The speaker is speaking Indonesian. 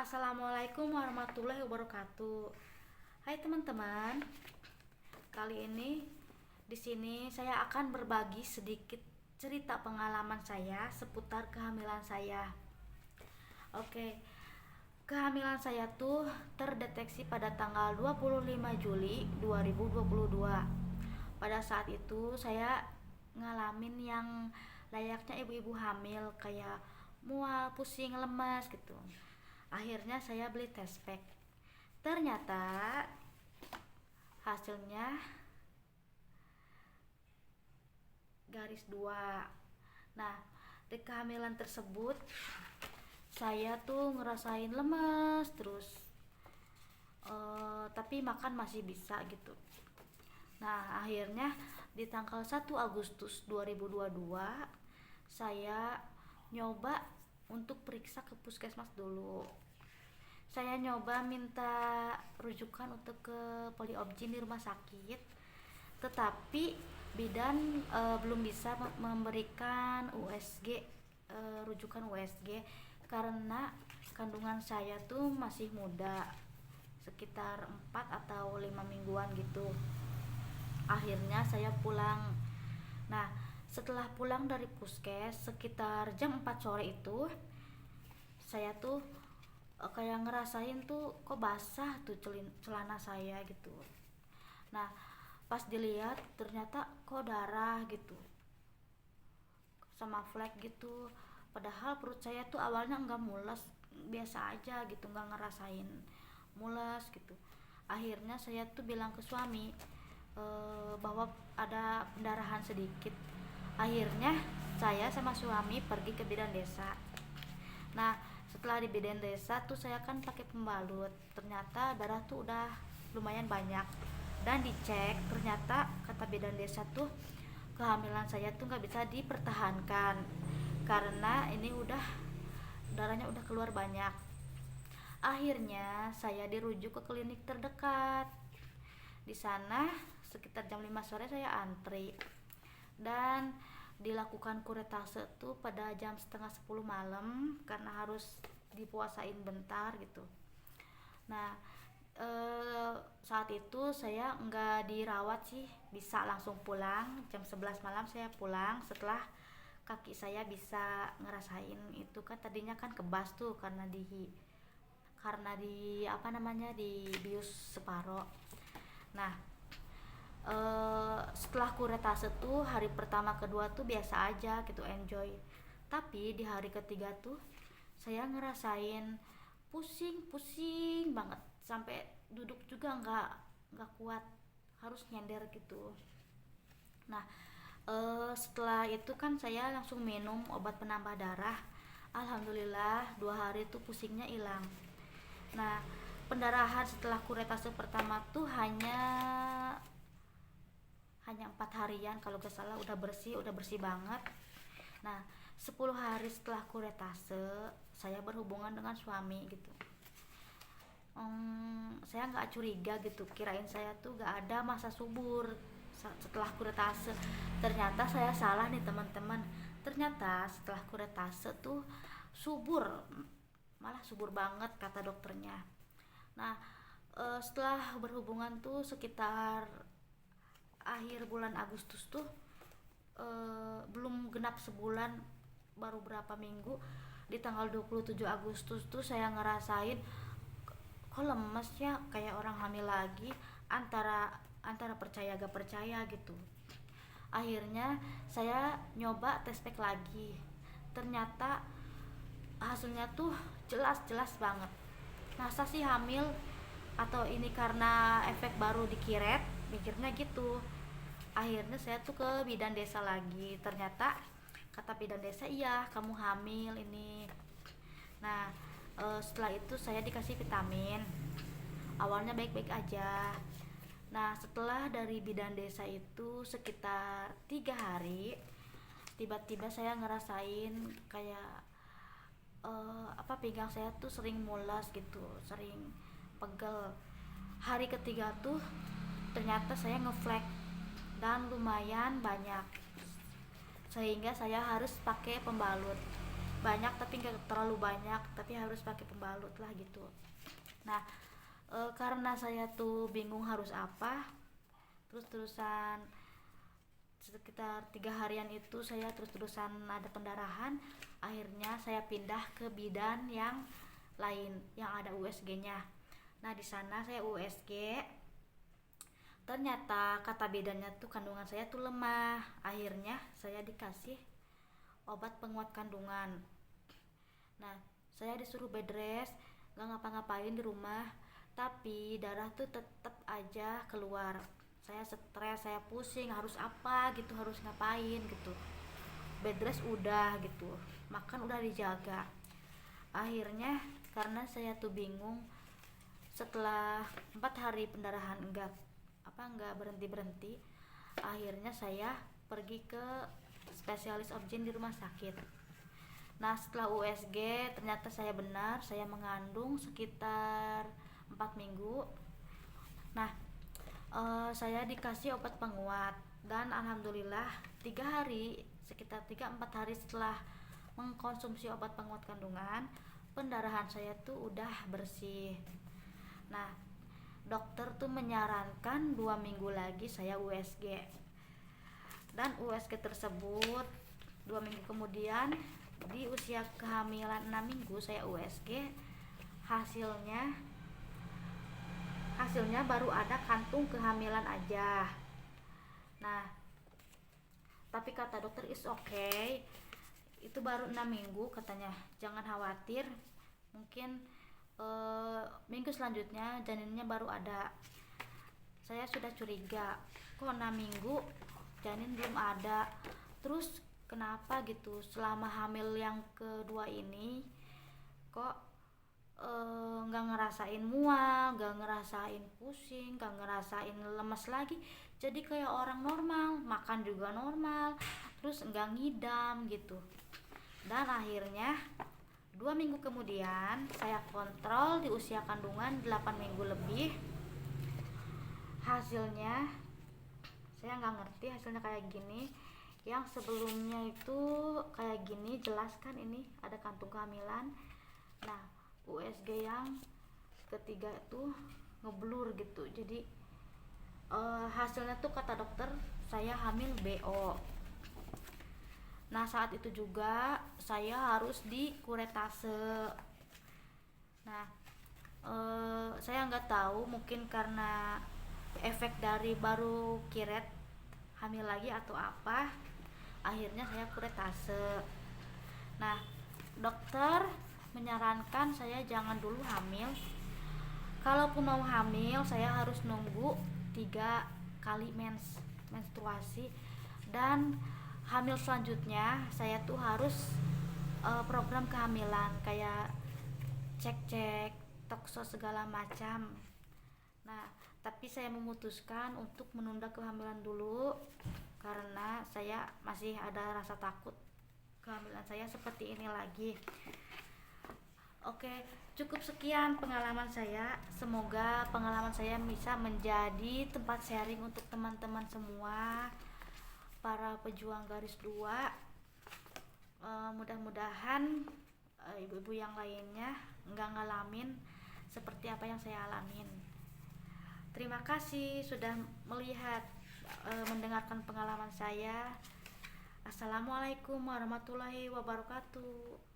Assalamualaikum warahmatullahi wabarakatuh. Hai teman-teman, kali ini di sini saya akan berbagi sedikit cerita pengalaman saya seputar kehamilan saya. Oke, kehamilan saya tuh terdeteksi pada tanggal 25 Juli 2022. Pada saat itu saya ngalamin yang layaknya ibu-ibu hamil, kayak mual, pusing, lemas gitu. Akhirnya saya beli test pack. Ternyata hasilnya garis 2. Nah, di kehamilan tersebut saya tuh ngerasain lemes terus, tapi makan masih bisa gitu. Nah, akhirnya di tanggal 1 Agustus 2022 saya nyoba untuk periksa ke puskesmas dulu. Saya nyoba minta rujukan untuk ke poliobgyn di rumah sakit, tetapi bidan belum bisa memberikan USG, rujukan USG, karena kandungan saya tuh masih muda, sekitar 4 atau 5 mingguan gitu. Akhirnya saya pulang. Nah, setelah pulang dari puskes sekitar jam 4 sore itu, saya tuh kayak ngerasain tuh kok basah tuh celana saya gitu. Nah, pas dilihat ternyata kok darah gitu, sama flek gitu. Padahal perut saya tuh awalnya nggak mules, biasa aja gitu, nggak ngerasain mules gitu. Akhirnya saya tuh bilang ke suami bahwa ada pendarahan sedikit. Akhirnya saya sama suami pergi ke bidan desa. Nah, setelah di bidan desa tuh saya kan pakai pembalut. Ternyata darah tuh udah lumayan banyak. Dan dicek, ternyata kata bidan desa tuh kehamilan saya tuh nggak bisa dipertahankan karena ini udah darahnya udah keluar banyak. Akhirnya saya dirujuk ke klinik terdekat. Di sana sekitar jam 5 sore saya antri dan dilakukan kuretase tuh pada jam setengah 10 malam karena harus dipuasain bentar gitu. Nah, saat itu saya nggak dirawat sih, bisa langsung pulang. Jam 11 malam saya pulang setelah kaki saya bisa ngerasain itu. Kan tadinya kan kebas tuh karena di apa namanya, di bius separo. Nah, setelah kuretase tuh hari pertama kedua tuh biasa aja gitu, enjoy. Tapi di hari ketiga tuh saya ngerasain pusing banget, sampai duduk juga nggak kuat, harus nyender gitu. Nah, setelah itu kan saya langsung minum obat penambah darah. Alhamdulillah 2 hari tuh pusingnya hilang. Nah, pendarahan setelah kuretase pertama tuh hanya 4 harian kalau gak salah, udah bersih banget. Nah, 10 hari setelah kuretase saya berhubungan dengan suami gitu. Saya nggak curiga gitu, kirain saya tuh gak ada masa subur setelah kuretase. Ternyata saya salah nih teman-teman. Ternyata setelah kuretase tuh subur, malah subur banget kata dokternya. Nah, setelah berhubungan tuh sekitar akhir bulan Agustus tuh, belum genap sebulan, baru berapa minggu, di tanggal 27 Agustus tuh saya ngerasain kok lemes ya, kayak orang hamil lagi, antara antara percaya gak percaya gitu. Akhirnya saya nyoba tes pack lagi. Ternyata hasilnya tuh jelas banget. Masa sih hamil, atau ini karena efek baru di kiret, mikirnya gitu. Akhirnya saya tuh ke bidan desa lagi. Ternyata kata bidan desa, iya kamu hamil ini. Nah, setelah itu saya dikasih vitamin. Awalnya baik-baik aja. Nah, setelah dari bidan desa itu sekitar 3 hari, tiba-tiba saya ngerasain kayak pinggang saya tuh sering mulas gitu, sering pegel. Hari ketiga tuh ternyata saya ngeflek dan lumayan banyak, sehingga saya harus pakai pembalut. banyak tapi nggak terlalu banyak, tapi harus pakai pembalut lah gitu. Nah, karena saya tuh bingung harus apa, terus-terusan sekitar 3 harian itu saya terus-terusan ada pendarahan. Akhirnya saya pindah ke bidan yang lain yang ada USG-nya. Nah, di sana saya USG, ternyata kata bidannya tuh kandungan saya tuh lemah. Akhirnya saya dikasih obat penguat kandungan. Nah, saya disuruh bed rest, gak ngapa-ngapain di rumah, tapi darah tuh tetap aja keluar. Saya stres, saya pusing, harus apa gitu, harus ngapain gitu. Bed rest udah gitu, makan udah dijaga. Akhirnya karena saya tuh bingung, setelah 4 hari pendarahan enggak berhenti berhenti, akhirnya saya pergi ke spesialis objin di rumah sakit. Nah, setelah USG ternyata saya benar, saya mengandung sekitar 4 minggu. Nah, saya dikasih obat penguat, dan alhamdulillah 3 hari, sekitar 3-4 hari setelah mengkonsumsi obat penguat kandungan, pendarahan saya tuh udah bersih. Nah, dokter tuh menyarankan 2 minggu lagi saya USG, dan USG tersebut 2 minggu kemudian, di usia kehamilan 6 minggu saya USG. Hasilnya baru ada kantung kehamilan aja. Nah, tapi kata dokter is okay, itu baru 6 minggu katanya, jangan khawatir, mungkin minggu selanjutnya janinnya baru ada. Saya sudah curiga, kok 6 minggu janin belum ada, terus kenapa gitu selama hamil yang kedua ini kok nggak ngerasain mual, nggak ngerasain pusing, nggak ngerasain lemes lagi, jadi kayak orang normal, makan juga normal, terus nggak ngidam gitu. Dan akhirnya 2 minggu kemudian saya kontrol di usia kandungan 8 minggu lebih. Hasilnya saya nggak ngerti hasilnya kayak gini. Yang sebelumnya itu kayak gini, jelas kan ini ada kantung kehamilan. Nah, USG yang ketiga itu ngeblur gitu, jadi hasilnya tuh kata dokter saya hamil BO. Nah, saat itu juga saya harus di kuretase. Nah, saya nggak tahu, mungkin karena efek dari baru kiret hamil lagi atau apa, akhirnya saya kuretase. Nah, dokter menyarankan saya jangan dulu hamil. Kalaupun mau hamil, saya harus nunggu 3 kali menstruasi, dan hamil selanjutnya saya tuh harus program kehamilan kayak cek-cek tokso segala macam. Nah, tapi saya memutuskan untuk menunda kehamilan dulu karena saya masih ada rasa takut kehamilan saya seperti ini lagi. Oke, cukup sekian pengalaman saya. Semoga pengalaman saya bisa menjadi tempat sharing untuk teman-teman semua, para pejuang garis 2. Mudah-mudahan ibu-ibu yang lainnya nggak ngalamin seperti apa yang saya alamin. Terima kasih sudah melihat, mendengarkan pengalaman saya. Assalamualaikum warahmatullahi wabarakatuh.